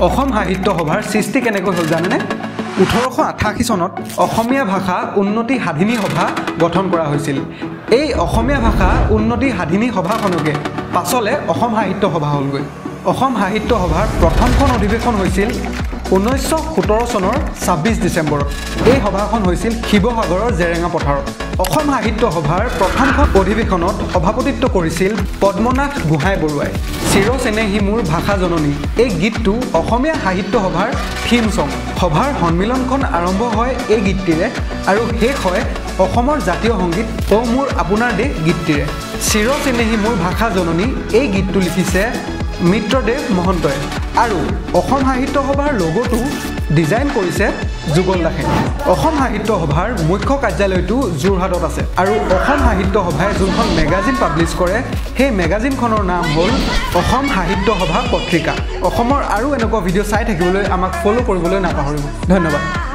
অসম সাহিত্য সভাৰ সৃষ্টি কেনেকৈ হ'ল জানেনে 1888 চনত অসমীয়া ভাষা উন্নতি সাধিনী সভা গঠন কৰা হৈছিল এই অসমীয়া ভাষা উন্নতি সাধিনী সভাখনকে পাছলে অসম সাহিত্য সভা হ'লগৈ অসম সাহিত্য সভাৰ প্ৰথমখন অধিৱেশন হৈছিল 1917 চনৰ 26 ডিসেম্বৰ এই সভাখন হৈছিল শিৱসাগৰৰ জেৰেঙা পথাৰত অসম সাহিত্য সভাৰ প্ৰথমখন অধিৱেশনত সভাপতিত্ব কৰিছিল পদ্মনাথ গোহাঁই বৰুৱাই চিৰ চেনেহী মোৰ ভাষা জননী এই গীতটো অসমীয়া সাহিত্য সভাৰ থিম সং সভাৰ সন্মিলনখন আৰম্ভ হয় এই গীতটিৰে আৰু শেষ হয় অসমৰ জাতীয় সংগীত ও মোৰ আপোনাৰ দেশ গীতটিৰে চিৰ চেনেহী মোৰ ভাষা জননী এই গীতটো লিখিছে মিত্ৰদেৱ মহন্তই আৰু অসম সাহিত্য সভাৰ লোগোটো ডিজাইন কৰিছে যুগল দাসে অসম সাহিত্য সভাৰ মুখ্য কাৰ্যালয়টো যোৰহাটত আছে আৰু অসম সাহিত্য সভাই যোনখন মেগাজিন পাব্লিছ কৰে সেই মেগাজিনখনৰ নাম হ'ল অসম সাহিত্য সভা পত্ৰিকা অসমৰ আৰু এনেকুৱা ভিডিঅ' চাই থাকিবলৈ আমাক ফলো কৰিবলৈ নাপাহৰিব ধন্যবাদ